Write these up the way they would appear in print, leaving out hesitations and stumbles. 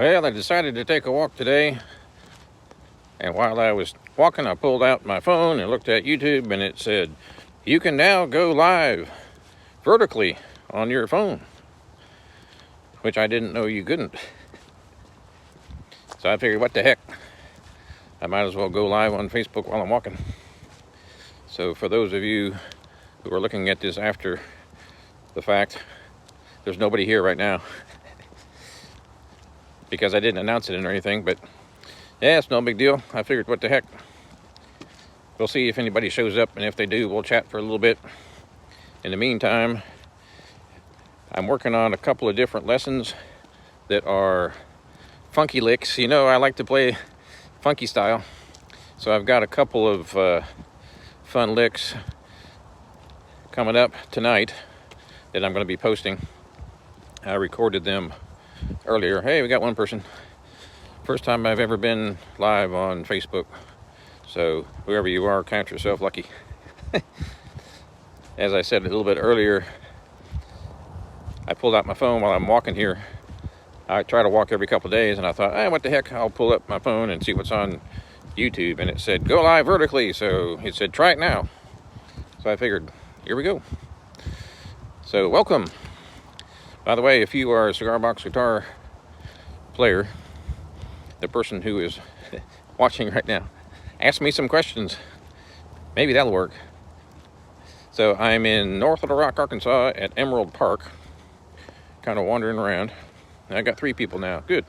Well, I decided to take a walk today, and while I was walking, I pulled out my phone and looked at YouTube, and it said, you can now go live vertically on your phone, which I didn't know you couldn't. So I figured, what the heck, I might as well go live on Facebook while I'm walking. So for those of you who are looking at this after the fact, there's nobody here right now because I didn't announce it or anything, but yeah, it's no big deal. I figured, what the heck, we'll see if anybody shows up, and if they do, we'll chat for a little bit. In the meantime, I'm working on a couple of different lessons that are funky licks. You know, I like to play funky style, so I've got a couple of fun licks coming up tonight that I'm going to be posting. I recorded them earlier. Hey, we got one person. First time I've ever been live on Facebook, so whoever you are, count yourself lucky. As I said a little bit earlier, I pulled out my phone while I'm walking here. I try to walk every couple of days, and I thought, what the heck, I'll pull up my phone and see what's on YouTube, and it said go live vertically, so it said try it now. So I figured, here we go. So welcome. By the way, if you are a cigar box guitar player, the person who is watching right now, ask me some questions. Maybe that'll work. So I'm in North Little Rock, Arkansas at Emerald Park, kind of wandering around. And I got 3 people now. Good.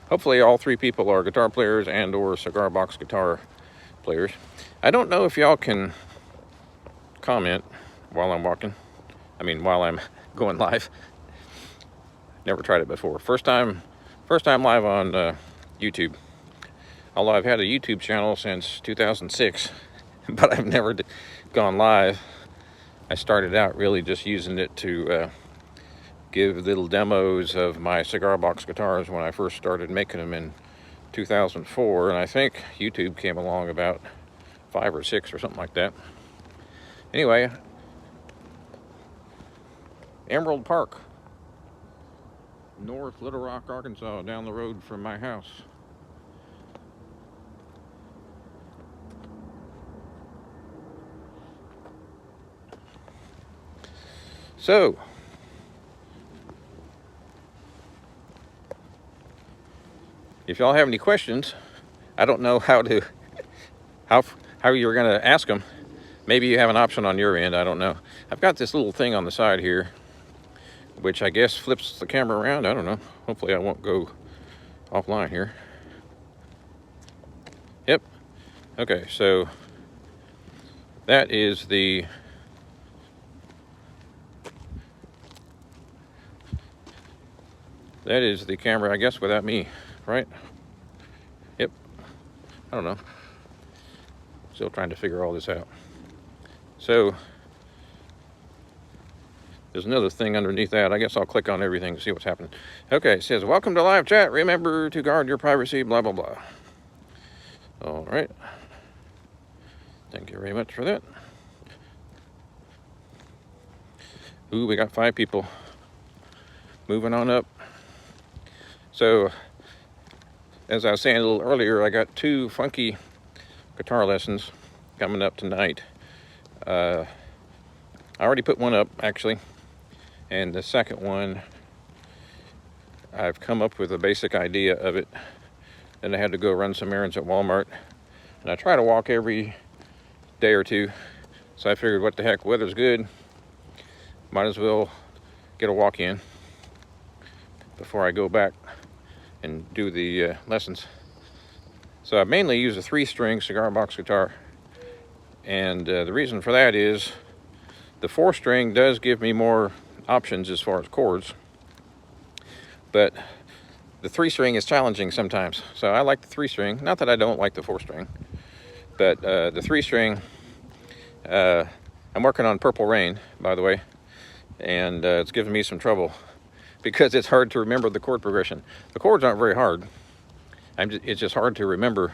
Hopefully all 3 people are guitar players and or cigar box guitar players. I don't know if y'all can comment while I'm walking. I mean, while I'm going live. Never tried it before. First time live on YouTube. Although I've had a YouTube channel since 2006, but I've never gone live. I started out really just using it to give little demos of my cigar box guitars when I first started making them in 2004, and I think YouTube came along about 5 or 6 or something like that. Anyway, Emerald Park, North Little Rock, Arkansas, down the road from my house. So, if y'all have any questions, I don't know how you're going to ask them. Maybe you have an option on your end, I don't know. I've got this little thing on the side here, which I guess flips the camera around. I don't know. Hopefully I won't go offline here. Yep. Okay, so that is the camera, I guess, without me, right? Yep. I don't know. Still trying to figure all this out. So there's another thing underneath that. I guess I'll click on everything to see what's happening. Okay, it says, welcome to live chat. Remember to guard your privacy, blah, blah, blah. All right. Thank you very much for that. Ooh, we got 5 people. Moving on up. So, as I was saying a little earlier, I got 2 funky guitar lessons coming up tonight. I already put one up, actually. And the second one, I've come up with a basic idea of it. Then I had to go run some errands at Walmart. And I try to walk every day or 2. So I figured, what the heck, weather's good. Might as well get a walk in before I go back and do the lessons. So I mainly use a 3-string cigar box guitar. And the reason for that is the 4-string does give me more options as far as chords, but the 3-string is challenging sometimes. So I like the 3-string. Not that I don't like the 4-string, but the 3-string, I'm working on Purple Rain, by the way, and it's giving me some trouble because it's hard to remember the chord progression. The chords aren't very hard. It's just hard to remember.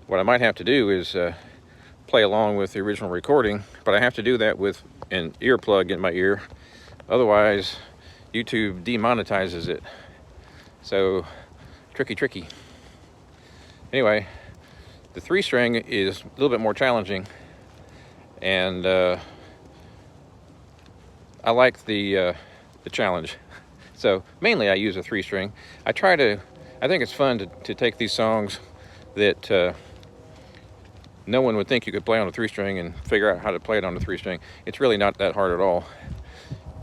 What I might have to do is play along with the original recording, but I have to do that with an earplug in my ear. Otherwise, YouTube demonetizes it. So tricky. Anyway, the 3-string is a little bit more challenging, and I like the challenge. So mainly I use a 3-string. I think it's fun to take these songs that no one would think you could play on a 3-string and figure out how to play it on a 3-string. It's really not that hard at all.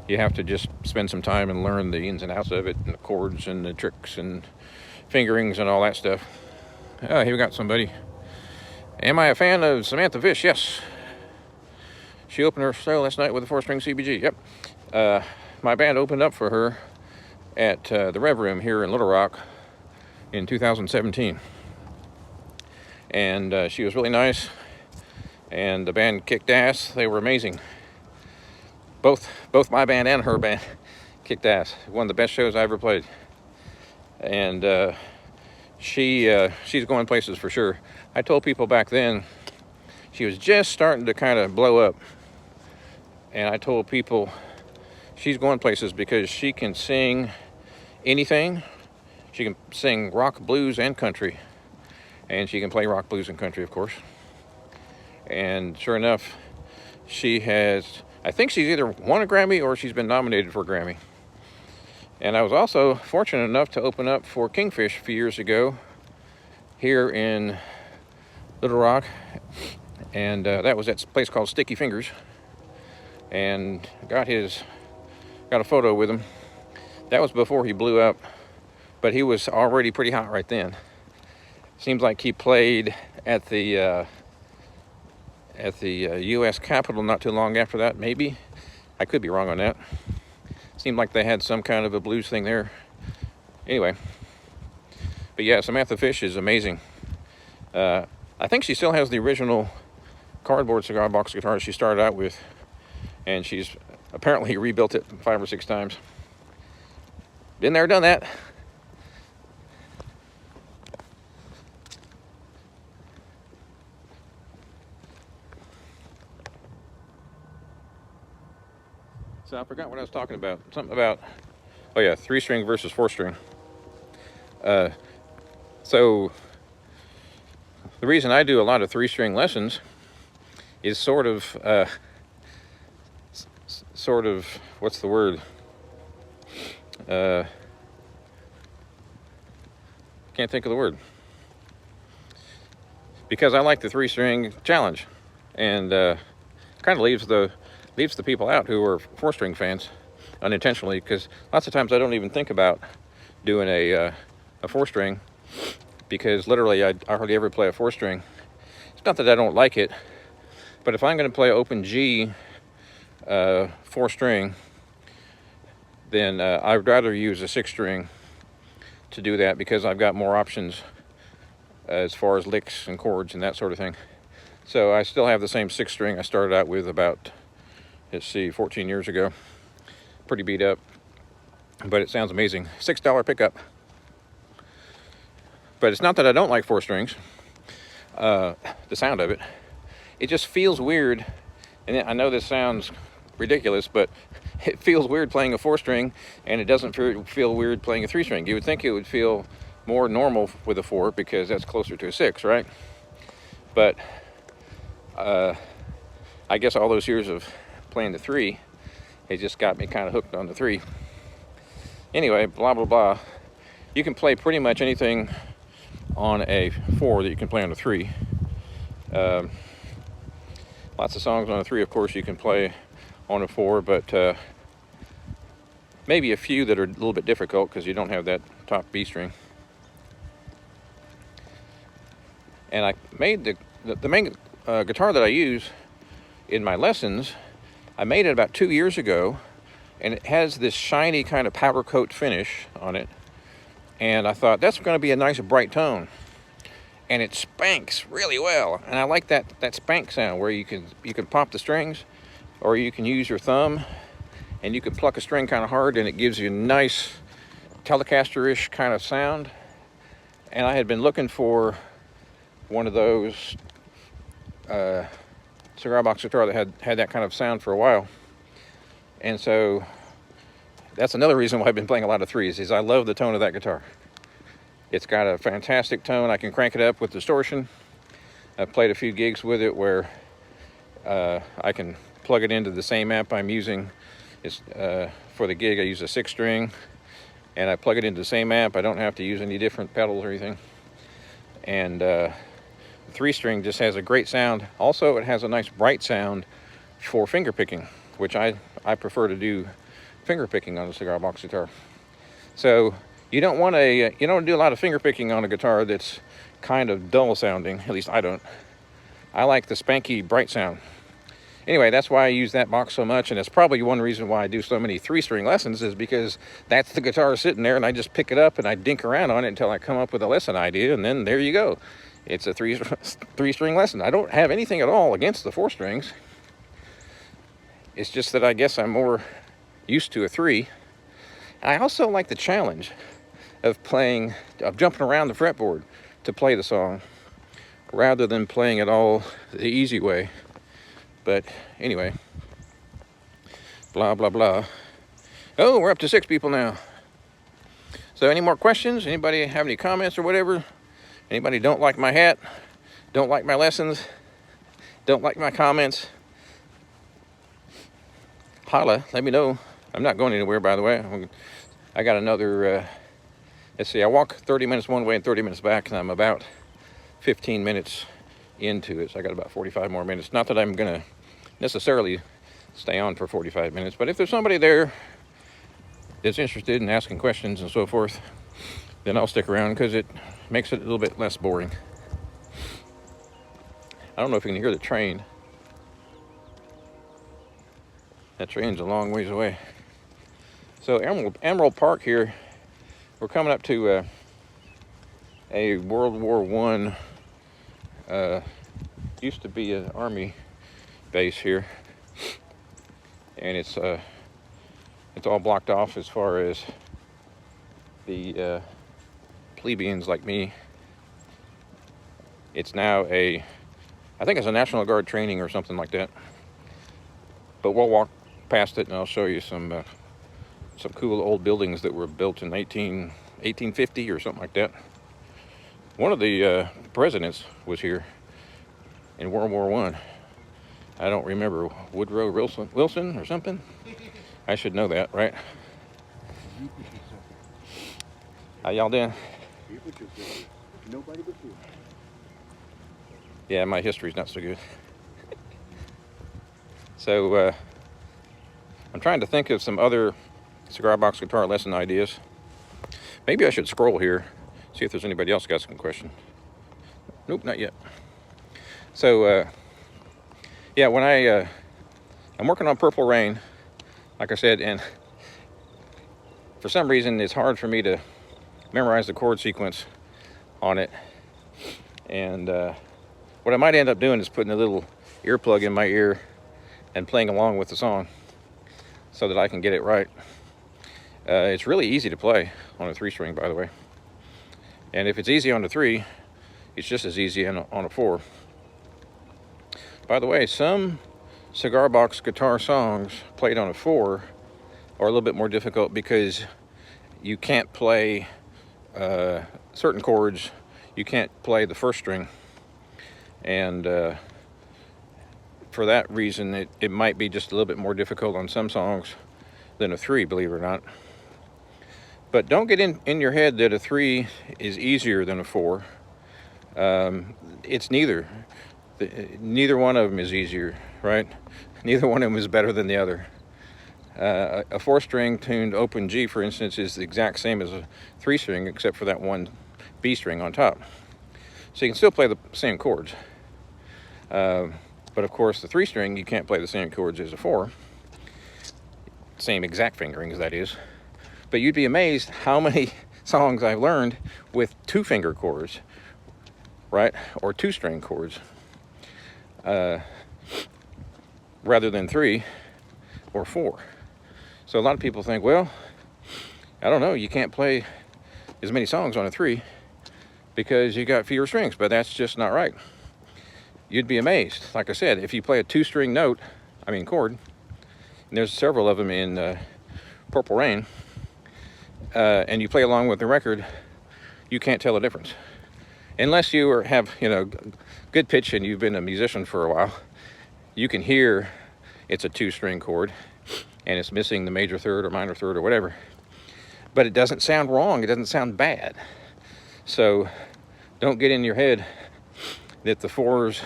You have to just spend some time and learn the ins and outs of it, and the chords and the tricks and fingerings and all that stuff. Oh, here we got somebody. Am I a fan of Samantha Fish? Yes. She opened her show last night with a 4-string CBG. Yep. My band opened up for her at the Rev Room here in Little Rock in 2017. And she was really nice, and the band kicked ass. They were amazing. Both my band and her band kicked ass. One of the best shows I ever played. And she's going places for sure. I told people back then she was just starting to kind of blow up, and I told people she's going places because she can sing anything. She can sing rock, blues, and country, and she can play rock, blues, and country, of course. And sure enough, she has, I think she's either won a Grammy or she's been nominated for a Grammy. And I was also fortunate enough to open up for Kingfish a few years ago here in Little Rock, and that was at a place called Sticky Fingers, and got a photo with him. That was before he blew up, but he was already pretty hot right then. Seems like he played at the U.S. Capitol not too long after that, maybe. I could be wrong on that. Seemed like they had some kind of a blues thing there. Anyway, but yeah, Samantha Fish is amazing. I think she still has the original cardboard cigar box guitar she started out with, and she's apparently rebuilt it 5 or 6 times. Been there, done that. So I forgot what I was talking about. Something about, oh yeah, 3-string versus 4-string. So the reason I do a lot of 3-string lessons is sort of, what's the word? Can't think of the word. Because I like the 3-string challenge, and kind of leaves the people out who are 4-string fans unintentionally, because lots of times I don't even think about doing a 4-string, because literally I hardly ever play a 4-string. It's not that I don't like it, but if I'm going to play open G 4-string, then I'd rather use a 6-string to do that, because I've got more options as far as licks and chords and that sort of thing. So I still have the same 6-string I started out with about, let's see, 14 years ago. Pretty beat up, but it sounds amazing. $6 pickup. But it's not that I don't like 4-strings, the sound of it. It just feels weird, and I know this sounds ridiculous, but it feels weird playing a 4-string, and it doesn't feel weird playing a 3-string. You would think it would feel more normal with a 4, because that's closer to a 6, right? But I guess all those years of playing the 3, it just got me kind of hooked on the 3. Anyway, blah blah blah. You can play pretty much anything on a 4 that you can play on a 3. Lots of songs on a 3, of course, you can play on a 4, but maybe a few that are a little bit difficult because you don't have that top B string. And I made the main guitar that I use in my lessons, I made it about 2 years ago, and it has this shiny kind of powder coat finish on it, and I thought that's going to be a nice bright tone, and it spanks really well, and I like that spank sound where you can pop the strings, or you can use your thumb and you can pluck a string kind of hard, and it gives you a nice Telecaster-ish kind of sound. And I had been looking for one of those cigar box guitar that had that kind of sound for a while, and so that's another reason why I've been playing a lot of threes, is I love the tone of that guitar. It's got a fantastic tone. I can crank it up with distortion. I've played a few gigs with it where I can plug it into the same amp I'm using. It's, for the gig, I use a 6-string, and I plug it into the same amp. I don't have to use any different pedals or anything. And the 3-string just has a great sound. Also, it has a nice bright sound for finger picking, which I prefer to do finger picking on a cigar box guitar. So you don't want to do a lot of finger picking on a guitar that's kind of dull sounding. At least I don't. I like the spanky bright sound. Anyway, that's why I use that box so much, and it's probably one reason why I do so many 3-string lessons, is because that's the guitar sitting there, and I just pick it up and I dink around on it until I come up with a lesson idea, and then there you go. It's a three-string lesson. I don't have anything at all against the 4 strings. It's just that I guess I'm more used to a 3. I also like the challenge of jumping around the fretboard to play the song, rather than playing it all the easy way. But anyway, blah, blah, blah. Oh, we're up to 6 people now. So any more questions? Anybody have any comments or whatever? Anybody don't like my hat? Don't like my lessons? Don't like my comments? Holla, let me know. I'm not going anywhere, by the way. I got another, let's see, I walk 30 minutes one way and 30 minutes back, and I'm about 15 minutes into it. So I got about 45 more minutes. Not that I'm going to necessarily stay on for 45 minutes, but if there's somebody there that's interested in asking questions and so forth, then I'll stick around, because it makes it a little bit less boring. I don't know if you can hear the train. That train's a long ways away. So Emerald Park here, we're coming up to a World War I, used to be an army base here, and it's all blocked off as far as the plebeians like me. It's now I think it's a National Guard training or something like that. But we'll walk past it, and I'll show you some cool old buildings that were built in 1850 or something like that. One of the presidents was here in World War I. I don't remember, Woodrow Wilson or something? I should know that, right? How y'all doing? Nobody but you. Yeah, my history's not so good. So, I'm trying to think of some other cigar box guitar lesson ideas. Maybe I should scroll here, see if there's anybody else got some question. Nope, not yet. So, yeah, when I'm working on Purple Rain, like I said, and for some reason it's hard for me to memorize the chord sequence on it. And what I might end up doing is putting a little earplug in my ear and playing along with the song so that I can get it right. It's really easy to play on a 3-string, by the way. And if it's easy on a 3, it's just as easy on a 4. By the way, some cigar box guitar songs played on a 4 are a little bit more difficult because you can't play certain chords. You can't play the 1st string. And for that reason, it might be just a little bit more difficult on some songs than a 3, believe it or not. But don't get in your head that a 3 is easier than a 4. It's neither. Neither one of them is easier, right? Neither one of them is better than the other. A 4-string tuned open G, for instance, is the exact same as a 3-string, except for that one B string on top. So you can still play the same chords. But of course, the 3-string, you can't play the same chords as a 4. Same exact fingerings, that is. But you'd be amazed how many songs I've learned with 2-finger chords, right? Or 2-string chords, rather than 3 or 4. So a lot of people think, well, I don't know, you can't play as many songs on a 3 because you got fewer strings, but that's just not right. You'd be amazed. Like I said, if you play a 2-string chord, and there's several of them in Purple Rain, and you play along with the record, you can't tell the difference. Unless you have, you know, good pitch and you've been a musician for a while, you can hear it's a 2-string chord and it's missing the major third or minor third or whatever. But it doesn't sound wrong. It doesn't sound bad. So don't get in your head that the 4s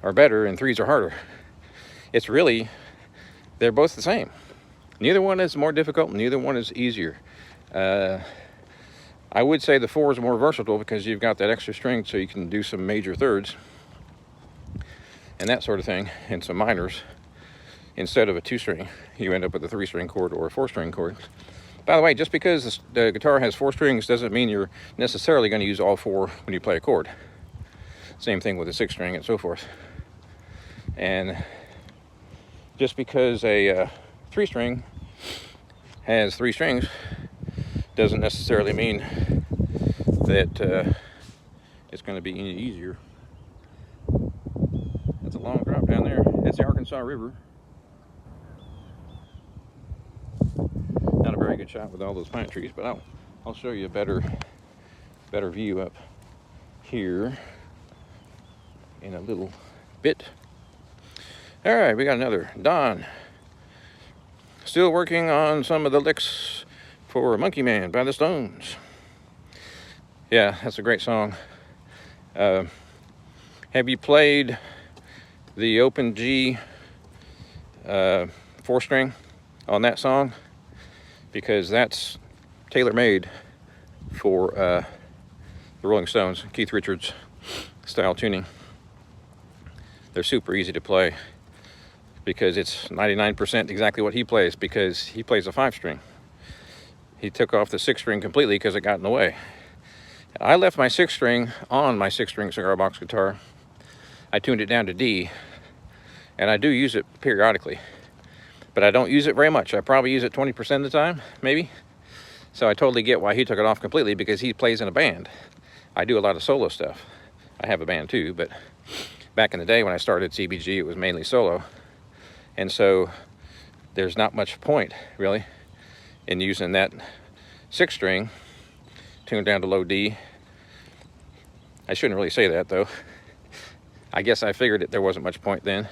are better and 3s are harder. It's really, they're both the same. Neither one is more difficult, neither one is easier. I would say the 4 is more versatile because you've got that extra string, so you can do some major thirds and that sort of thing, and some minors. Instead of a 2-string, you end up with a 3-string chord or a 4-string chord. By the way, just because the guitar has 4 strings doesn't mean you're necessarily going to use all 4 when you play a chord. Same thing with a 6-string and so forth. And just because a 3-string has 3 strings doesn't necessarily mean that it's going to be any easier. That's a long drop down there. That's the Arkansas River. Not a very good shot with all those pine trees, but I'll show you a better view up here in a little bit. All right, we got another Don. Still working on some of the licks for Monkey Man by the Stones. Yeah, that's a great song. Have you played the open G 4-string on that song? Because that's tailor-made for the Rolling Stones, Keith Richards style tuning. They're super easy to play because it's 99% exactly what he plays, because he plays a 5-string. He took off the 6-string completely because it got in the way. I left my 6-string on my 6-string cigar box guitar. I tuned it down to D, and I do use it periodically, but I don't use it very much. I probably use it 20% of the time, maybe. So I totally get why he took it off completely, because he plays in a band. I do a lot of solo stuff. I have a band too, but back in the day when I started CBG, it was mainly solo. And so there's not much point, really, in using that 6-string tuned down to low D. I shouldn't really say that, though. I guess I figured that there wasn't much point then.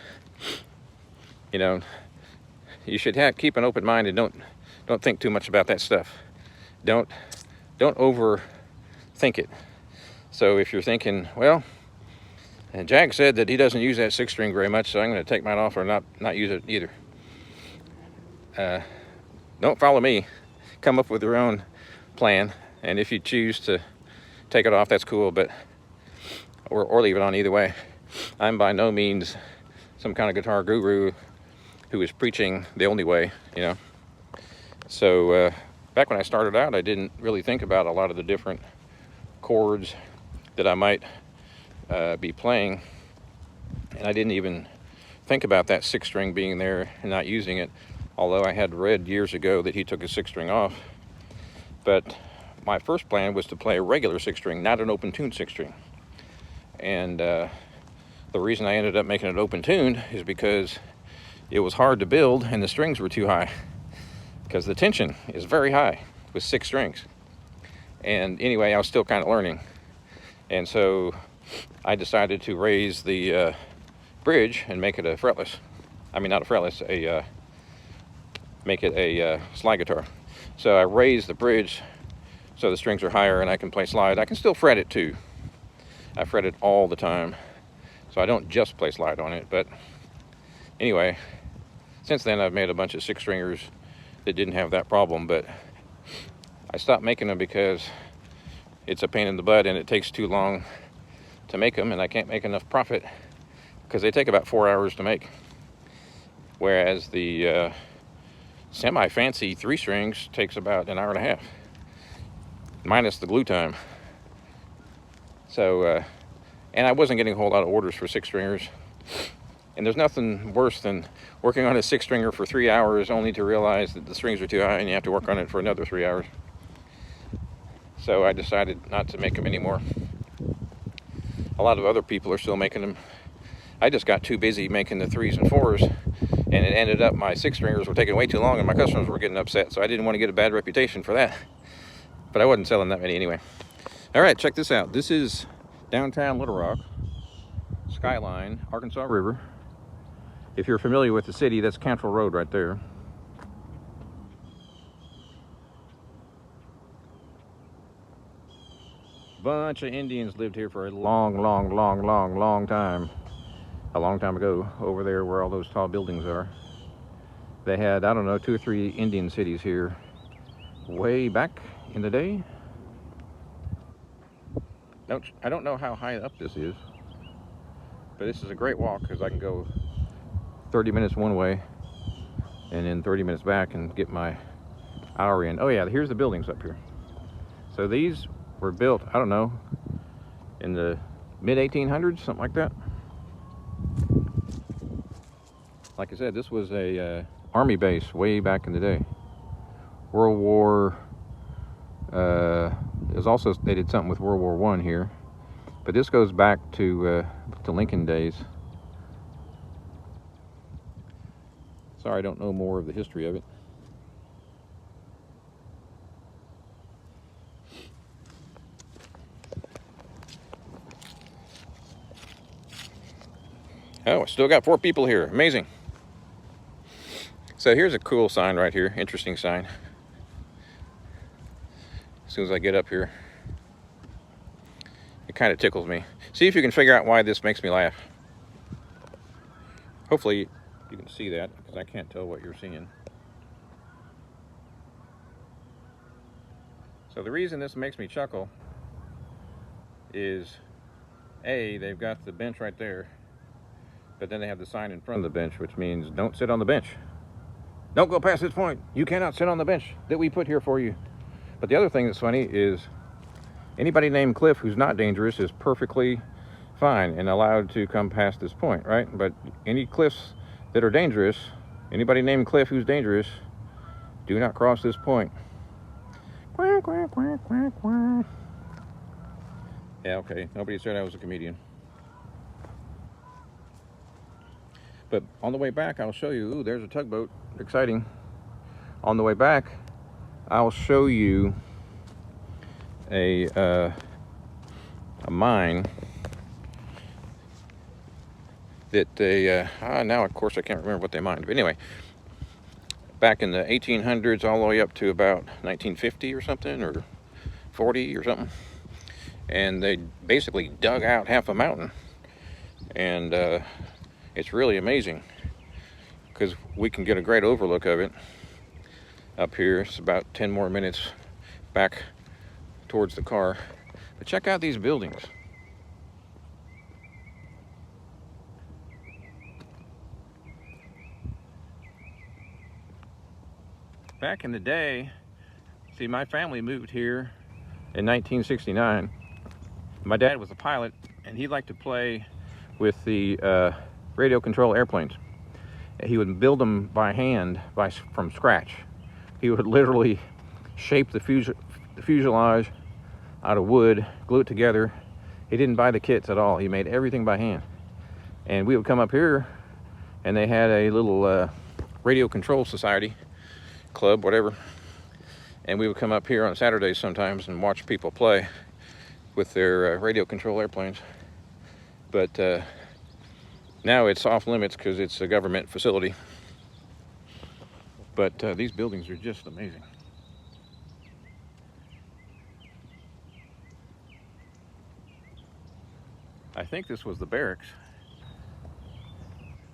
You know, you should keep an open mind and don't think too much about that stuff. Don't overthink it. So if you're thinking, well, and Jag said that he doesn't use that 6-string very much, so I'm going to take mine off or not use it either. Don't follow me. Come up with your own plan, and if you choose to take it off, that's cool, but or leave it on, either way. I'm by no means some kind of guitar guru who is preaching the only way, you know. So back when I started out, I didn't really think about a lot of the different chords that I might be playing, and I didn't even think about that 6-string being there and not using it, although I had read years ago that he took his 6-string off. But my first plan was to play a regular 6-string, not an open tuned 6-string. And the reason I ended up making it open tuned is because it was hard to build and the strings were too high, because the tension is very high with 6 strings. And anyway, I was still kind of learning, and so I decided to raise the bridge and make it a fretless. I mean, not a fretless, make it a slide guitar. So I raised the bridge so the strings are higher and I can play slide. I can still fret it too. I fret it all the time, so I don't just play slide on it. But anyway, since then I've made a bunch of 6-stringers that didn't have that problem, but I stopped making them because it's a pain in the butt and it takes too long to make them, and I can't make enough profit because they take about 4 hours to make. Whereas the semi-fancy 3-strings takes about an hour and a half, minus the glue time. So, and I wasn't getting a whole lot of orders for 6-stringers. And there's nothing worse than working on a 6-stringer for 3 hours only to realize that the strings are too high and you have to work on it for another 3 hours. So I decided not to make them anymore. A lot of other people are still making them. I just got too busy making the 3s and 4s And it ended up my 6-stringers were taking way too long and my customers were getting upset, so I didn't want to get a bad reputation for that. But I wasn't selling that many anyway. All right, check this out. This is downtown Little Rock, skyline, Arkansas River. If you're familiar with the city, that's Cantrell Road right there. Bunch of Indians lived here for a long time. A long time ago, over there where all those tall buildings are. They had, I don't know, 2 or 3 Indian cities here way back in the day. I don't know how high up this is, but this is a great walk because I can go 30 minutes one way and then 30 minutes back and get my hour in. Oh yeah, here's the buildings up here. So these were built, I don't know, in the mid-1800s, something like that. Like I said, this was a army base way back in the day. World War, it was also, they did something with World War I here, but this goes back to Lincoln days. Sorry, I don't know more of the history of it. Oh, still got 4 people here. Amazing. So here's a cool sign right here. Interesting sign. As soon as I get up here, it kind of tickles me. See if you can figure out why this makes me laugh. Hopefully you can see that, because I can't tell what you're seeing. So the reason this makes me chuckle is, A, they've got the bench right there, but then they have the sign in front of the bench, which means don't sit on the bench. Don't go past this point. You cannot sit on the bench that we put here for you. But the other thing that's funny is anybody named Cliff who's not dangerous is perfectly fine and allowed to come past this point, right? But any cliffs that are dangerous, anybody named Cliff who's dangerous, do not cross this point. Quack, quack, quack, quack, quack. Yeah, okay. Nobody said I was a comedian. But on the way back, I'll show you. Ooh, there's a tugboat. Exciting. On the way back, I'll show you a mine that they, now of course I can't remember what they mined. But anyway, back in the 1800s all the way up to about 1950 or something, or 40 or something. And they basically dug out half a mountain. And it's really amazing because we can get a great overlook of it up here. It's about 10 more minutes back towards the car. But check out these buildings. Back in the day, see, my family moved here in 1969. My dad was a pilot and he liked to play with the radio control airplanes. He would build them by hand from scratch. He would literally shape the fuselage out of wood, glue it together. He didn't buy the kits at all. He made everything by hand. And we would come up here and they had a little radio control society club, whatever. And we would come up here on Saturdays sometimes and watch people play with their radio control airplanes. But now it's off limits because it's a government facility. But these buildings are just amazing. I think this was the barracks.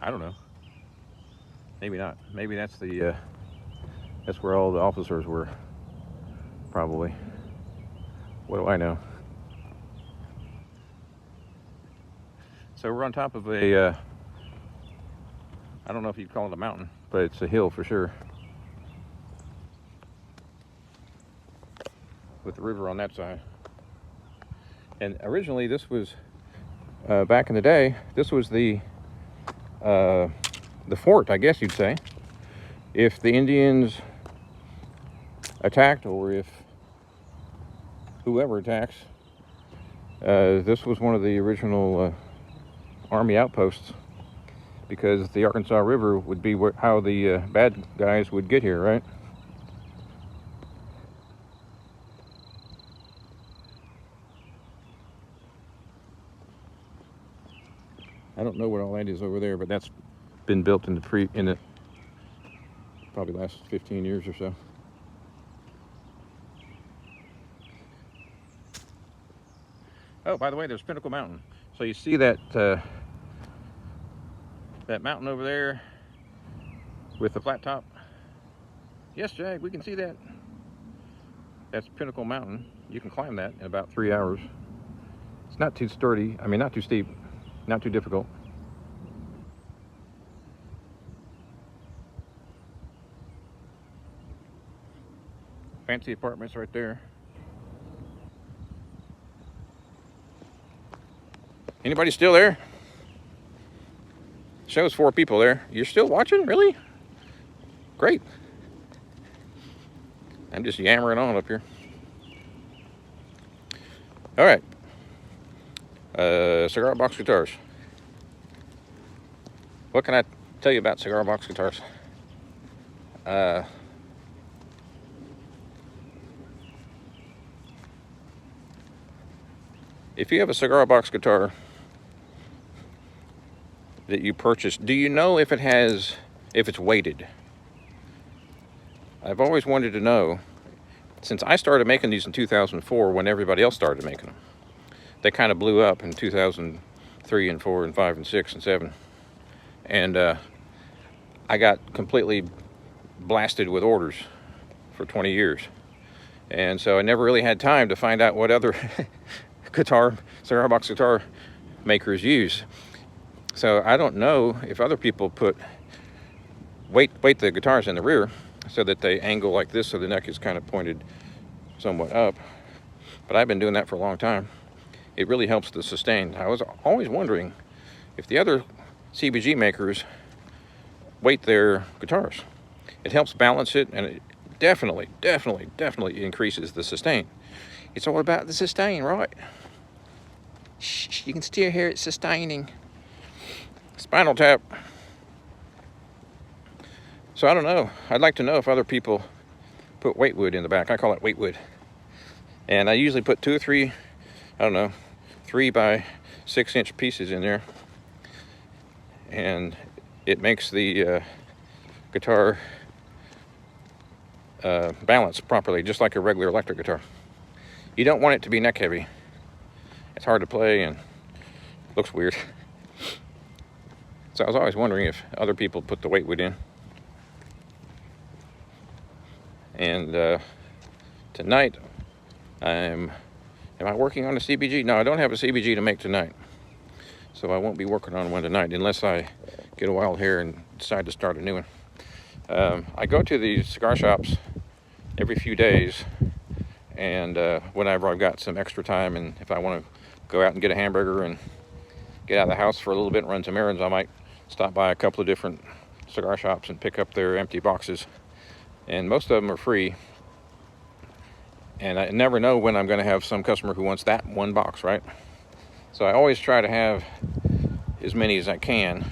I don't know. Maybe not. Maybe that's the that's where all the officers were. Probably. What do I know? So we're on top of a, I don't know if you'd call it a mountain, but it's a hill for sure. With the river on that side. And originally this was, back in the day, this was the fort, I guess you'd say. If the Indians attacked, or if whoever attacks, this was one of the original army outposts. because the Arkansas River would be how the bad guys would get here, right? I don't know what all that is over there, but that's been built in the probably last 15 years or so. Oh, by the way, there's Pinnacle Mountain. So you see that that mountain over there with the flat top? Yes, Jag, we can see that. That's Pinnacle Mountain. You can climb that in about 3 hours. It's not too sturdy. I mean, not too steep, not too difficult. Fancy apartments right there. Anybody still there? Shows 4 people there. You're still watching? Really? Great. I'm just yammering on up here. All right. Cigar box guitars. What can I tell you about cigar box guitars? If you have a cigar box guitar that you purchased, do you know if it's weighted? I've always wanted to know, since I started making these in 2004 when everybody else started making them. They kind of blew up in 2003 and 4 and 5 and 6 and 7. And I got completely blasted with orders for 20 years. And so I never really had time to find out what other cigar box guitar makers use. So I don't know if other people weight the guitars in the rear so that they angle like this so the neck is kind of pointed somewhat up. But I've been doing that for a long time. It really helps the sustain. I was always wondering if the other CBG makers weight their guitars. It helps balance it, and it definitely increases the sustain. It's all about the sustain, right? Shh, you can still hear it sustaining. Spinal Tap. So I don't know. I'd like to know if other people put weight wood in the back. I call it weight wood. And I usually put 2 or 3, I don't know, 3 by 6 inch pieces in there. And it makes the guitar balance properly, just like a regular electric guitar. You don't want it to be neck heavy. It's hard to play and looks weird. So I was always wondering if other people put the weight wood in. And tonight, am I working on a CBG? No, I don't have a CBG to make tonight. So I won't be working on one tonight unless I get a wild hair and decide to start a new one. I go to these cigar shops every few days, and whenever I've got some extra time, and if I want to go out and get a hamburger and get out of the house for a little bit and run some errands, I might stop by a couple of different cigar shops and pick up their empty boxes. And most of them are free. And I never know when I'm going to have some customer who wants that one box, right? So I always try to have as many as I can.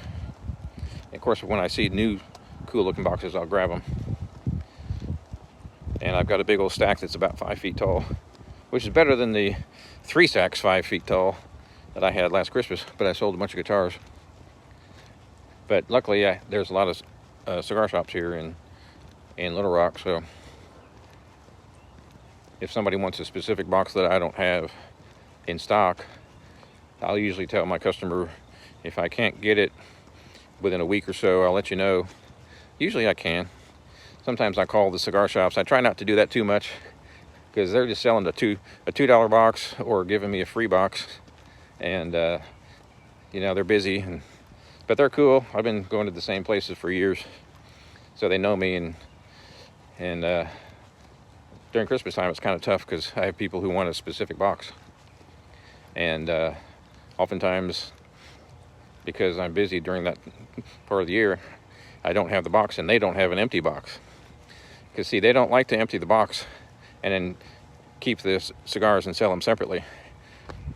And of course, when I see new cool looking boxes, I'll grab them. And I've got a big old stack that's about 5 feet tall, which is better than the 3 stacks 5 feet tall that I had last Christmas, but I sold a bunch of guitars. But luckily, there's a lot of cigar shops here in Little Rock, so if somebody wants a specific box that I don't have in stock, I'll usually tell my customer if I can't get it within a week or so, I'll let you know. Usually I can. Sometimes I call the cigar shops. I try not to do that too much because they're just selling a $2 box or giving me a free box, and you know, they're busy, but they're cool. I've been going to the same places for years, so they know me. And during Christmas time, it's kind of tough because I have people who want a specific box, and oftentimes, because I'm busy during that part of the year, I don't have the box, and they don't have an empty box. Because see, they don't like to empty the box and then keep the cigars and sell them separately.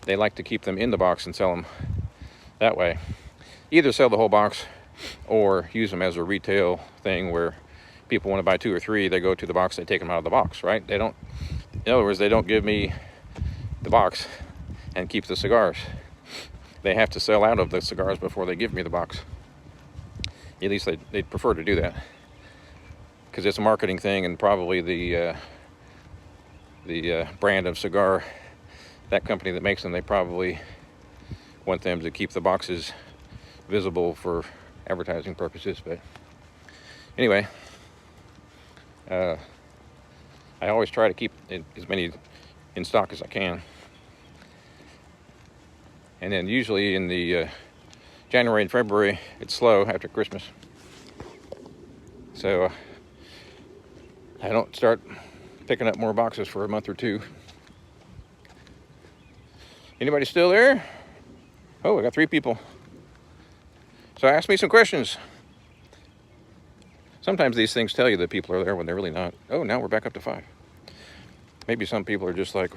They like to keep them in the box and sell them that way. Either sell the whole box or use them as a retail thing where people want to buy 2 or 3, they go to the box, they take them out of the box, right? They don't, in other words, they don't give me the box and keep the cigars. They have to sell out of the cigars before they give me the box. At least they prefer to do that, because it's a marketing thing, and probably the brand of cigar, that company that makes them, they probably want them to keep the boxes visible for advertising purposes. But anyway, I always try to keep as many in stock as I can. And then usually in the January and February, it's slow after Christmas. So I don't start picking up more boxes for a month or 2. Anybody still there? Oh, I got 3 people. So ask me some questions. Sometimes these things tell you that people are there when they're really not. Oh, now we're back up to 5. Maybe some people are just like,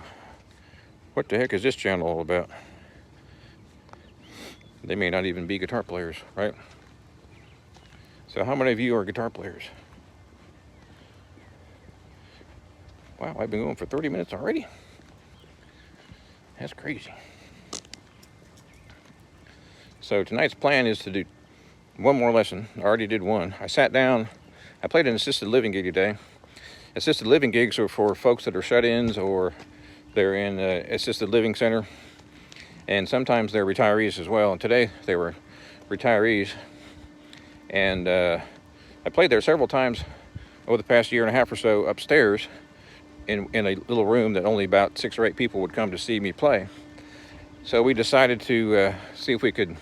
what the heck is this channel all about? They may not even be guitar players, right? So how many of you are guitar players? Wow, I've been going for 30 minutes already? That's crazy. So tonight's plan is to do one more lesson. I already did one. I sat down, I played an assisted living gig today. Assisted living gigs are for folks that are shut-ins, or they're in an assisted living center. And sometimes they're retirees as well. And today they were retirees. And I played there several times over the past year and a half or so upstairs in a little room that only about 6 or 8 people would come to see me play. So we decided to see if we could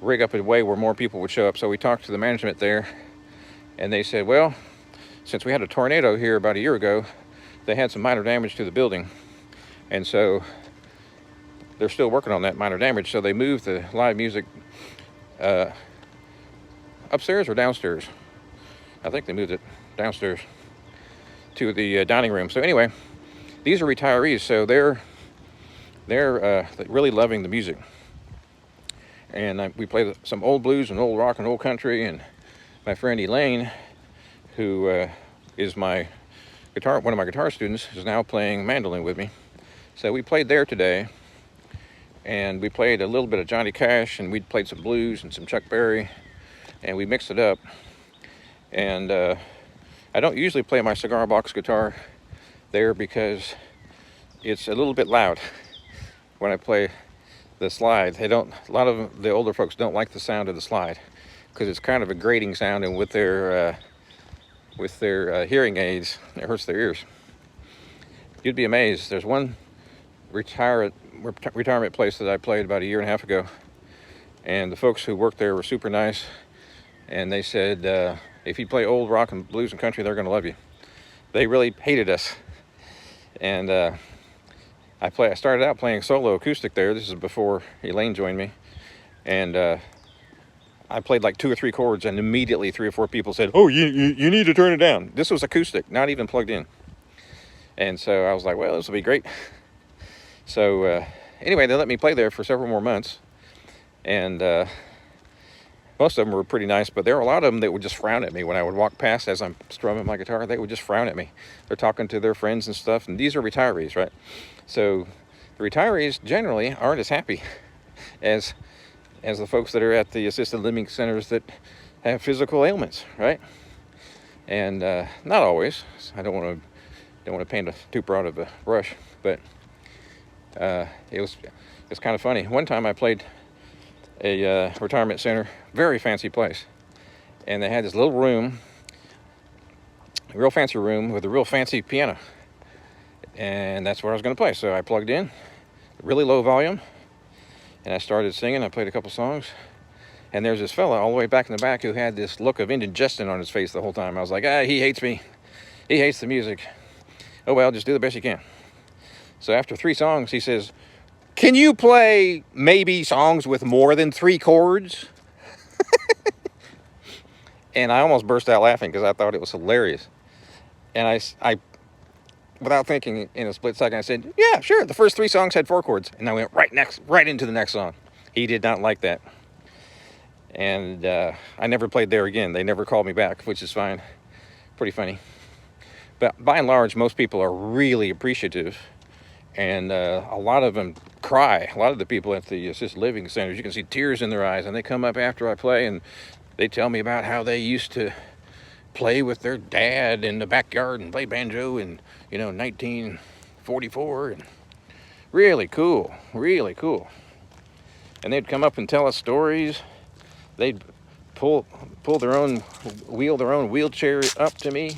rig up a way where more people would show up. So we talked to the management there, and they said, well, since we had a tornado here about a year ago, they had some minor damage to the building. And so they're still working on that minor damage. So they moved the live music upstairs or downstairs. I think they moved it downstairs to the dining room. So anyway, these are retirees, so they're really loving the music. And we play some old blues and old rock and old country. And my friend Elaine, who is one of my guitar students, is now playing mandolin with me. So we played there today, and we played a little bit of Johnny Cash, and we played some blues and some Chuck Berry, and we mixed it up. And I don't usually play my cigar box guitar there because it's a little bit loud when I play the slide. A lot of the older folks don't like the sound of the slide because it's kind of a grating sound, and with their hearing aids, it hurts their ears. You'd be amazed. There's one retirement place that I played about a year and a half ago, and the folks who worked there were super nice, and they said, if you play old rock and blues and country, they're going to love you. They really hated us. And I started out playing solo acoustic there. This is before Elaine joined me. And I played like 2 or 3 chords, and immediately 3 or 4 people said, oh, you need to turn it down. This was acoustic, not even plugged in. And so I was like, well, this will be great. So anyway, they let me play there for several more months. And most of them were pretty nice, but there were a lot of them that would just frown at me when I would walk past as I'm strumming my guitar. They would just frown at me. They're talking to their friends and stuff, and these are retirees, right? So the retirees generally aren't as happy as the folks that are at the assisted living centers that have physical ailments, right? And not always. I don't want to paint too broad of a brush, but it was kind of funny. One time I played a retirement center, very fancy place, and they had this little room, a real fancy room with a real fancy piano, and that's where I was going to play. So I plugged in, really low volume, and I started singing. I played a couple songs, and there's this fella all the way back in the back who had this look of indigestion on his face the whole time. I was like, he hates me, he hates the music. Oh well, just do the best you can. So after 3 songs, he says, can you play maybe songs with more than 3 chords? And I almost burst out laughing because I thought it was hilarious. And I, without thinking, in a split second, I said, yeah, sure. The first 3 songs had 4 chords. And I went right into the next song. He did not like that. And I never played there again. They never called me back, which is fine. Pretty funny. But by and large, most people are really appreciative. And a lot of them cry. A lot of the people at the assisted living centers, you can see tears in their eyes. And they come up after I play and they tell me about how they used to play with their dad in the backyard and play banjo in, 1944. And really cool, really cool. And they'd come up and tell us stories. They'd wheel their own wheelchair up to me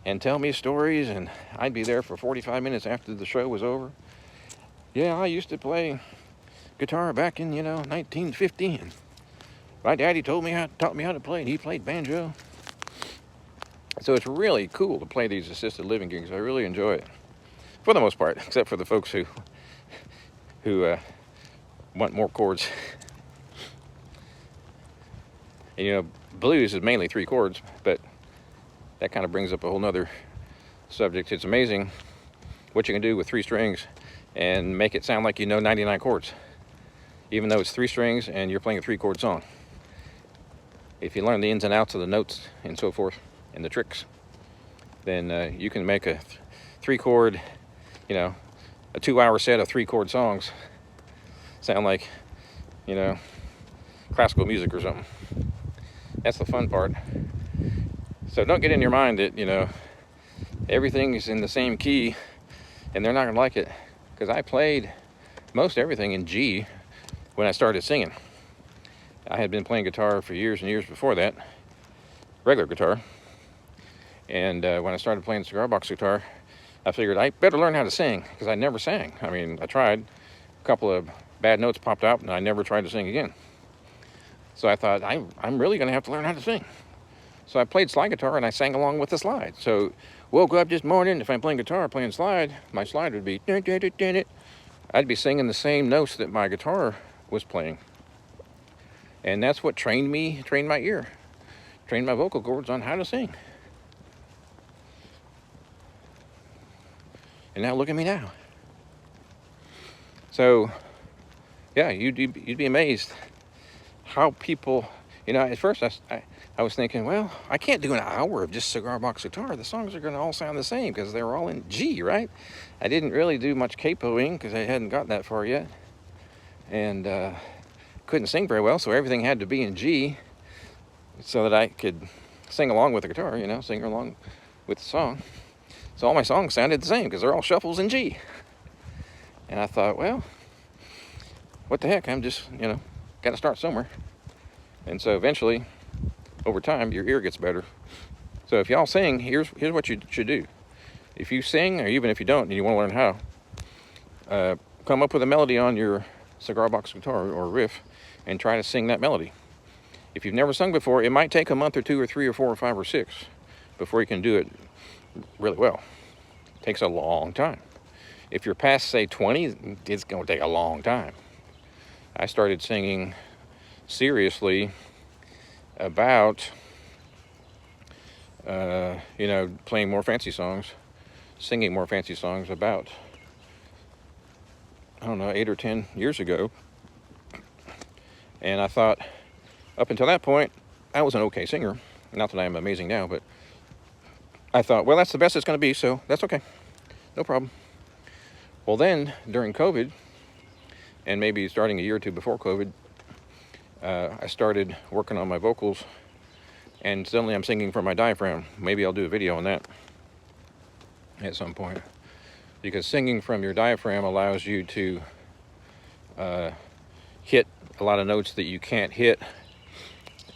and tell me stories, and I'd be there for 45 minutes after the show was over. Yeah, I used to play guitar back in, 1915. My daddy taught me how to play, and he played banjo. So it's really cool to play these assisted living gigs. I really enjoy it, for the most part, except for the folks who want more chords. And, blues is mainly 3 chords, but that kind of brings up a whole nother subject. It's amazing what you can do with 3 strings and make it sound like you know 99 chords, even though it's 3 strings and you're playing a 3-chord song. If you learn the ins and outs of the notes and so forth and the tricks, then you can make a 3-chord, a 2-hour set of 3-chord songs sound like, classical music or something. That's the fun part. So don't get in your mind that, everything is in the same key and they're not going to like it. Because I played most everything in G when I started singing. I had been playing guitar for years and years before that, regular guitar. And when I started playing cigar box guitar, I figured I better learn how to sing, because I never sang. I mean, I tried. A couple of bad notes popped out and I never tried to sing again. So I thought, I'm really going to have to learn how to sing. So I played slide guitar and I sang along with the slide. So woke up this morning, if I'm playing guitar, playing slide, my slide would be, I'd be singing the same notes that my guitar was playing. And that's what trained my ear, trained my vocal cords on how to sing. And now look at me now. So, yeah, you'd be amazed how people, at first I was thinking, well, I can't do an hour of just cigar box guitar. The songs are going to all sound the same because they're all in G, right? I didn't really do much capoing because I hadn't gotten that far yet. And couldn't sing very well, so everything had to be in G so that I could sing along with the guitar, sing along with the song. So all my songs sounded the same because they're all shuffles in G. And I thought, well, what the heck? I'm just, got to start somewhere. And so eventually, over time, your ear gets better. So if y'all sing, here's what you should do. If you sing, or even if you don't, and you want to learn how, come up with a melody on your cigar box guitar or riff and try to sing that melody. If you've never sung before, it might take a month or 2 or 3 or 4 or 5 or 6 before you can do it really well. It takes a long time. If you're past, say, 20, it's going to take a long time. I started singing seriously about, playing more fancy songs, singing more fancy songs about, 8 or 10 years ago. And I thought, up until that point, I was an okay singer. Not that I'm amazing now, but I thought, well, that's the best it's going to be, so that's okay. No problem. Well, then, during COVID, and maybe starting a year or 2 before COVID, I started working on my vocals, and suddenly I'm singing from my diaphragm. Maybe I'll do a video on that at some point. Because singing from your diaphragm allows you to hit a lot of notes that you can't hit,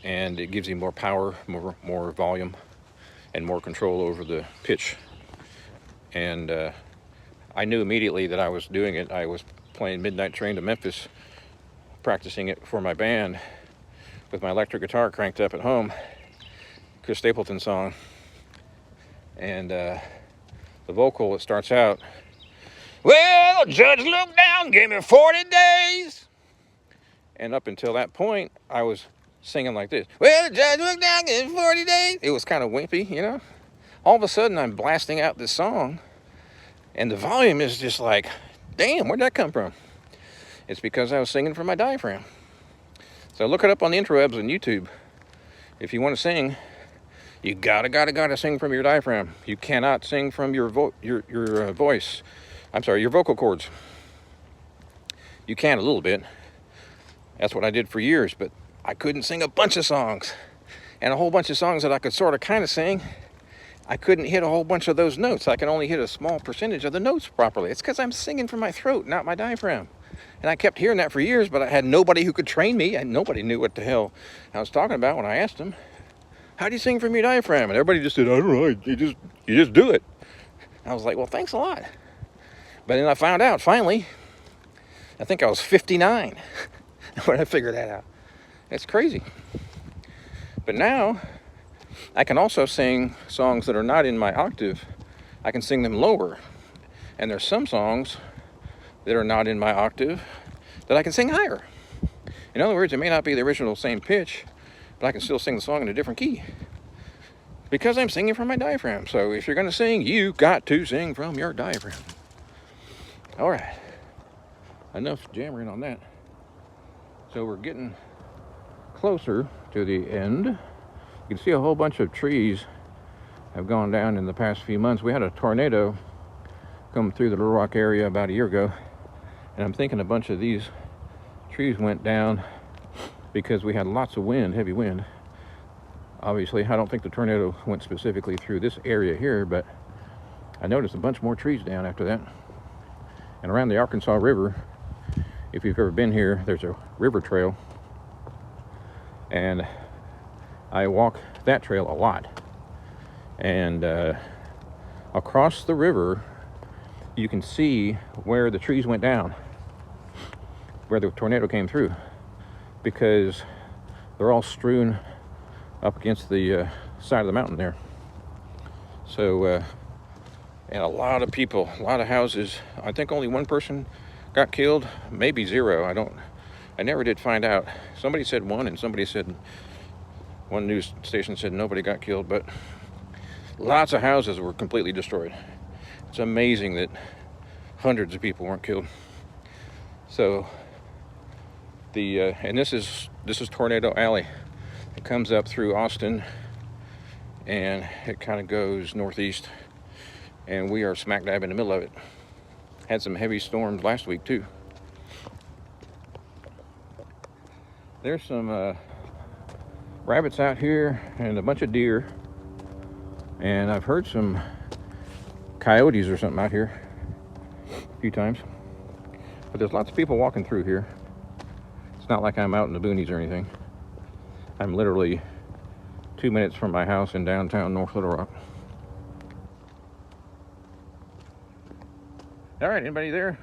and it gives you more power, more volume, and more control over the pitch. And I knew immediately that I was doing it. I was playing Midnight Train to Memphis, practicing it for my band with my electric guitar cranked up at home, Chris Stapleton song. And the vocal, it starts out, well, judge looked down, gave me 40 days. And up until that point, I was singing like this. Well, the judge looked down, gave me 40 days. It was kind of wimpy, All of a sudden, I'm blasting out this song, and the volume is just like, damn, where'd that come from? It's because I was singing from my diaphragm. So look it up on the interwebs on YouTube. If you want to sing, you gotta sing from your diaphragm. You cannot sing from your voice. I'm sorry, your vocal cords. You can a little bit. That's what I did for years, but I couldn't sing a bunch of songs. And a whole bunch of songs that I could sort of kind of sing, I couldn't hit a whole bunch of those notes. I can only hit a small percentage of the notes properly. It's because I'm singing from my throat, not my diaphragm. And I kept hearing that for years, but I had nobody who could train me, and nobody knew what the hell I was talking about when I asked them, how do you sing from your diaphragm? And everybody just said, I don't know, you just do it. I was like, well, thanks a lot. But then I found out, finally, I think I was 59 when I figured that out. It's crazy. But now, I can also sing songs that are not in my octave. I can sing them lower. And there's some songs that are not in my octave that I can sing higher. In other words, it may not be the original same pitch, but I can still sing the song in a different key because I'm singing from my diaphragm. So if you're going to sing, you got to sing from your diaphragm. All right. Enough jammering on that. So we're getting closer to the end. You can see a whole bunch of trees have gone down in the past few months. We had a tornado come through the Little Rock area about a year ago, and I'm thinking a bunch of these trees went down because we had lots of wind, heavy wind. Obviously, I don't think the tornado went specifically through this area here, but I noticed a bunch more trees down after that. And around the Arkansas River, if you've ever been here, there's a river trail, and I walk that trail a lot. And across the river, you can see where the trees went down, where the tornado came through, because they're all strewn up against the side of the mountain there. So, and a lot of people, a lot of houses. I think only one person got killed, maybe zero. I never did find out. Somebody said one, and somebody said, one news station said nobody got killed, but lots of houses were completely destroyed. It's amazing that hundreds of people weren't killed. So and this is Tornado Alley. It comes up through Austin, and it kind of goes northeast, and we are smack dab in the middle of it. Had some heavy storms last week too. There's some rabbits out here and a bunch of deer, and I've heard some coyotes or something out here a few times. But there's lots of people walking through here. It's not like I'm out in the boonies or anything. I'm literally 2 minutes from my house in downtown North Little Rock. All right, anybody there?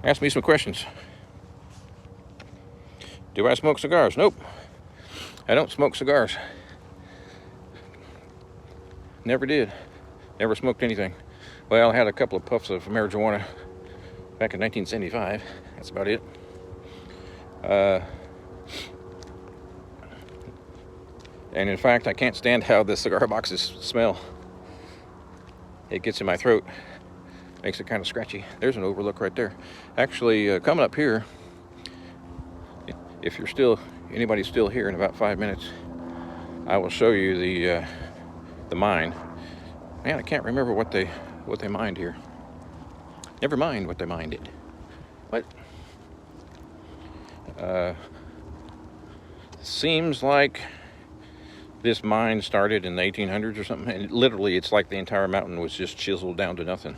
Ask me some questions. Do I smoke cigars? Nope. I don't smoke cigars. Never did. Never smoked anything. Well, I had a couple of puffs of marijuana back in 1975. That's about it. And in fact, I can't stand how the cigar boxes smell. It gets in my throat. Makes it kind of scratchy. There's an overlook right there. Actually, coming up here, if anybody's still here in about 5 minutes, I will show you the mine. Man, I can't remember what they mined here. Never mind what they mined it. What? Seems like this mine started in the 1800s or something, and literally it's like the entire mountain was just chiseled down to nothing.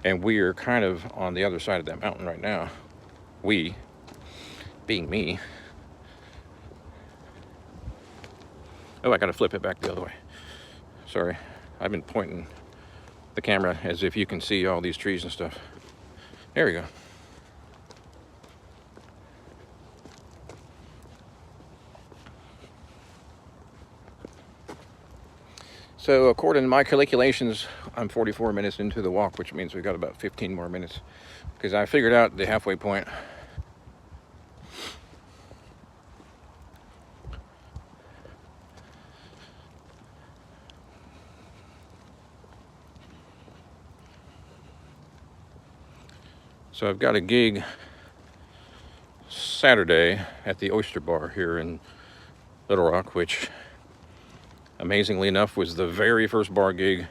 And we are kind of on the other side of that mountain right now. We, being me. Oh, I gotta flip it back the other way. Sorry, I've been pointing the camera as if you can see all these trees and stuff. There we go. So according to my calculations, I'm 44 minutes into the walk, which means we've got about 15 more minutes, because I figured out the halfway point. So I've got a gig Saturday at the Oyster Bar here in Little Rock, which amazingly enough was the very first bar gig,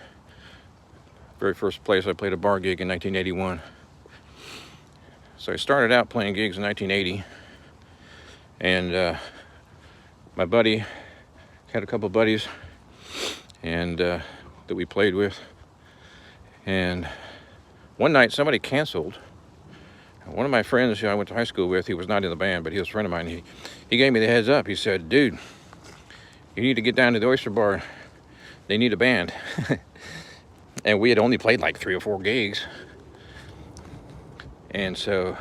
very first place I played a bar gig in 1981. So I started out playing gigs in 1980, and my buddy had a couple buddies and that we played with, and one night somebody canceled. One of my friends who I went to high school with, he was not in the band, but he was a friend of mine. He gave me the heads up. He said, dude, you need to get down to the Oyster Bar. They need a band. And we had only played like 3 or 4 gigs. And so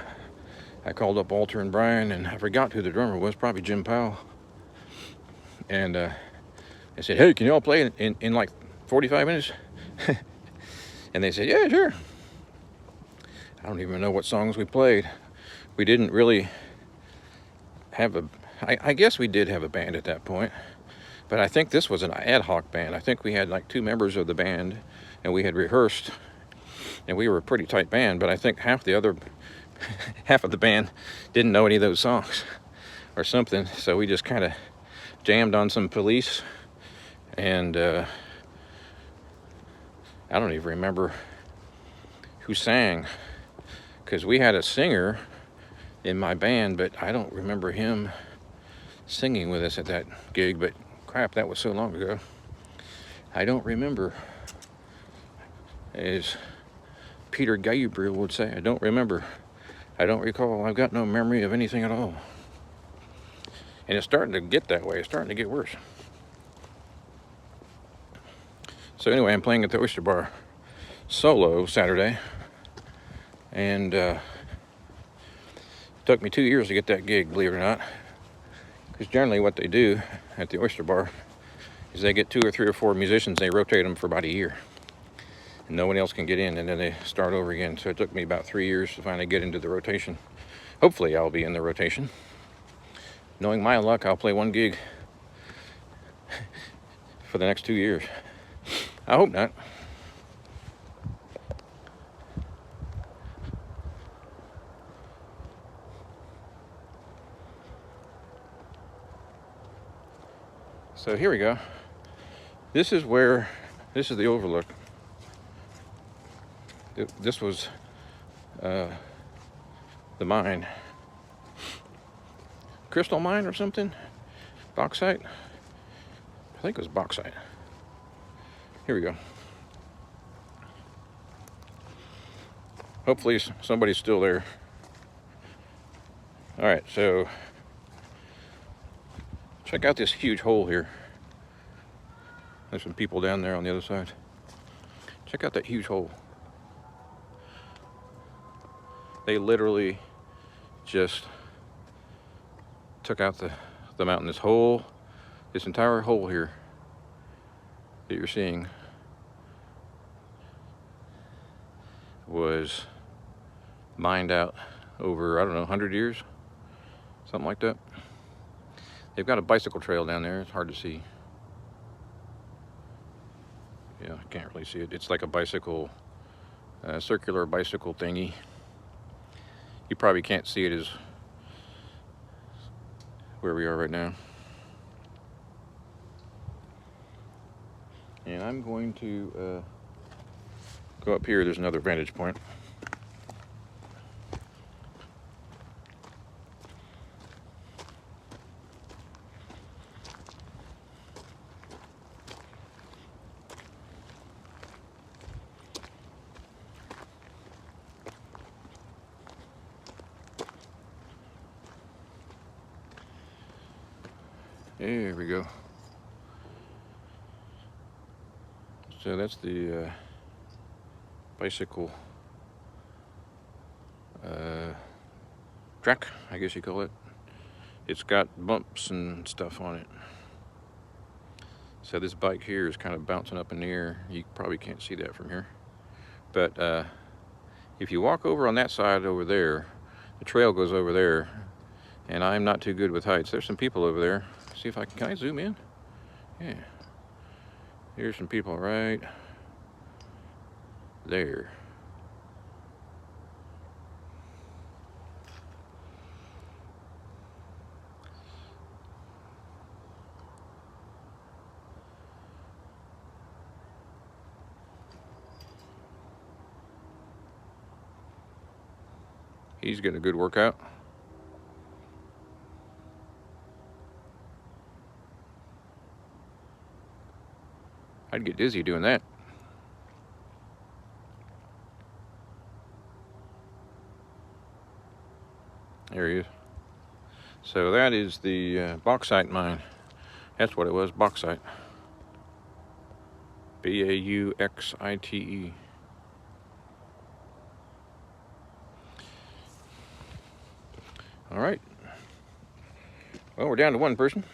I called up Walter and Brian, and I forgot who the drummer was, probably Jim Powell. And I said, hey, can you all play in like 45 minutes? And they said, yeah, sure. I don't even know what songs we played. We didn't really have I guess we did have a band at that point, but I think this was an ad hoc band. I think we had like 2 members of the band, and we had rehearsed, and we were a pretty tight band, but I think half of the band didn't know any of those songs or something, so we just kind of jammed on some Police, and I don't even remember who sang, because we had a singer in my band, but I don't remember him singing with us at that gig. But crap, that was so long ago. I don't remember. As Peter Gabriel would say, I don't remember. I don't recall. I've got no memory of anything at all. And it's starting to get that way. It's starting to get worse. So anyway, I'm playing at the Oyster Bar solo Saturday. And it took me 2 years to get that gig, believe it or not. Because generally what they do at the Oyster Bar is they get 2 or 3 or 4 musicians, they rotate them for about a year. And no one else can get in, and then they start over again. So it took me about 3 years to finally get into the rotation. Hopefully I'll be in the rotation. Knowing my luck, I'll play 1 gig for the next 2 years. I hope not. So here we go. This is the overlook. This was the mine. Crystal mine or something? Bauxite? I think it was bauxite. Here we go. Hopefully somebody's still there. All right, so check out this huge hole here. There's some people down there on the other side. Check out that huge hole. They literally just took out the mountain. This entire hole here that you're seeing was mined out over, I don't know, 100 years, something like that. They've got a bicycle trail down there. It's hard to see. Yeah, I can't really see it. It's like a bicycle, circular bicycle thingy. You probably can't see it as where we are right now. And I'm going to go up here. There's another vantage point. There we go. So that's the bicycle track, I guess you call it. It's got bumps and stuff on it. So this bike here is kind of bouncing up in the air. You probably can't see that from here. But if you walk over on that side over there, the trail goes over there, and I'm not too good with heights. There's some people over there. See if can I zoom in? Yeah. Here's some people right there. He's getting a good workout. I'd get dizzy doing that. There he is. So that is the bauxite mine. That's what it was, bauxite. B-A-U-X-I-T-E. All right. Well, we're down to one person.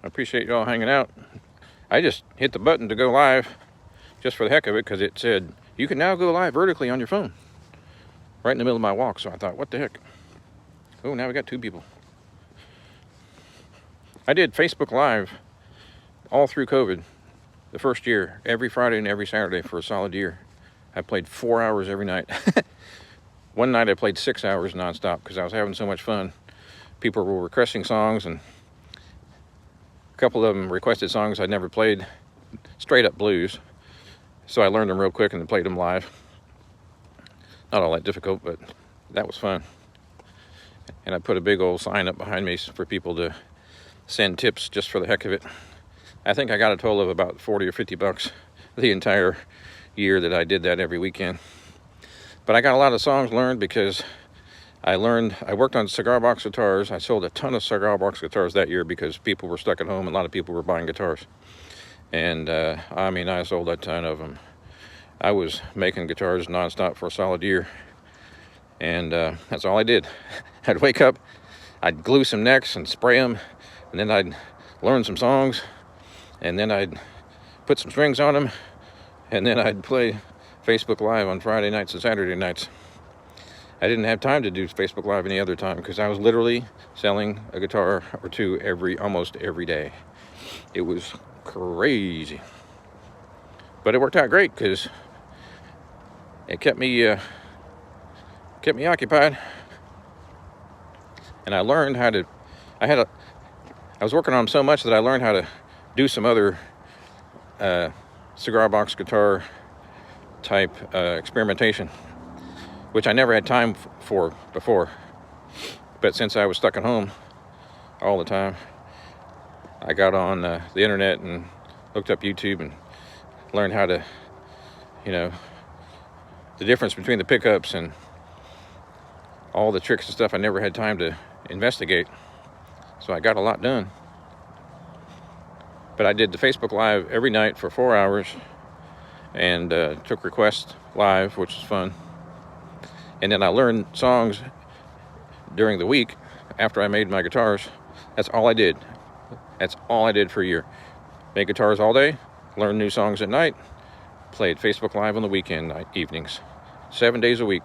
I appreciate y'all hanging out. I just hit the button to go live just for the heck of it because it said, you can now go live vertically on your phone. Right in the middle of my walk. So I thought, what the heck? Oh, now we got 2 people. I did Facebook Live all through COVID, the first year, every Friday and every Saturday for a solid year. I played 4 hours every night. One night I played 6 hours nonstop because I was having so much fun. People were requesting songs, and a couple of them requested songs I'd never played, straight up blues. So I learned them real quick and then played them live. Not all that difficult, but that was fun. And I put a big old sign up behind me for people to send tips just for the heck of it. I think I got a total of about 40 or 50 bucks the entire year that I did that every weekend. But I got a lot of songs learned because I worked on cigar box guitars. I sold a ton of cigar box guitars that year because people were stuck at home and a lot of people were buying guitars. And I mean, I sold a ton of them. I was making guitars nonstop for a solid year. And that's all I did. I'd wake up, I'd glue some necks and spray them, and then I'd learn some songs, and then I'd put some strings on them, and then I'd play Facebook Live on Friday nights and Saturday nights. I didn't have time to do Facebook Live any other time because I was literally selling a guitar or two almost every day. It was crazy. But it worked out great because it kept me occupied. And I learned how to, I was working on them so much that I learned how to do some other cigar box guitar type experimentation, which I never had time for before. But since I was stuck at home all the time, I got on the internet and looked up YouTube and learned how to, the difference between the pickups and all the tricks and stuff I never had time to investigate. So I got a lot done. But I did the Facebook Live every night for 4 hours and took requests live, which was fun. And then I learned songs during the week after I made my guitars. That's all I did. That's all I did for a year. Make guitars all day, learn new songs at night, played Facebook Live on the weekend evenings, 7 days a week.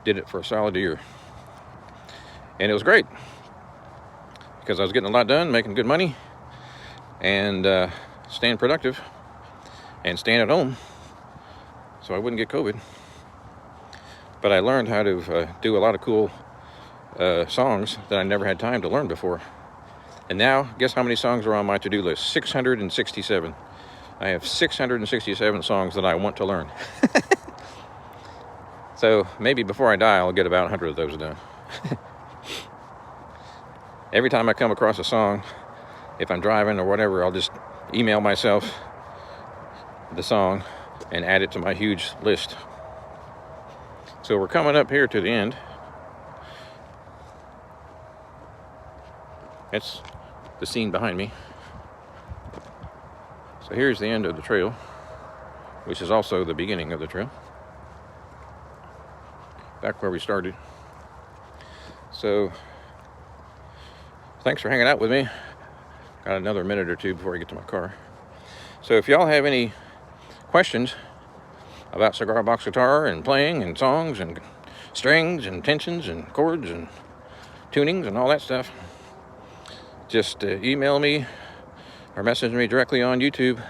Did it for a solid year. And it was great because I was getting a lot done, making good money, and staying productive and staying at home so I wouldn't get COVID. But I learned how to do a lot of cool songs that I never had time to learn before. And now, guess how many songs are on my to-do list? 667. I have 667 songs that I want to learn. So maybe before I die, I'll get about 100 of those done. Every time I come across a song, if I'm driving or whatever, I'll just email myself the song and add it to my huge list. So we're coming up here to the end. That's the scene behind me. So here's the end of the trail, which is also the beginning of the trail. Back where we started. So thanks for hanging out with me. Got another minute or two before I get to my car. So if y'all have any questions about cigar box guitar and playing and songs and strings and tensions and chords and tunings and all that stuff, just email me or message me directly on YouTube.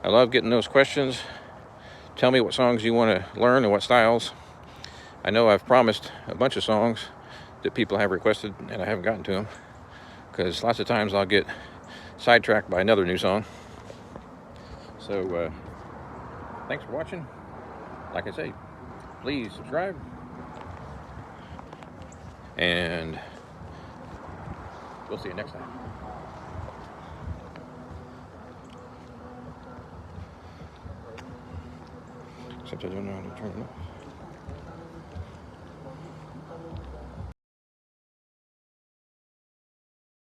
I love getting those questions. Tell me what songs you want to learn and what styles. I know I've promised a bunch of songs that people have requested and I haven't gotten to them because lots of times I'll get sidetracked by another new song. So thanks for watching. Like I say, please subscribe. And we'll see you next time. Except I don't know how to turn it off.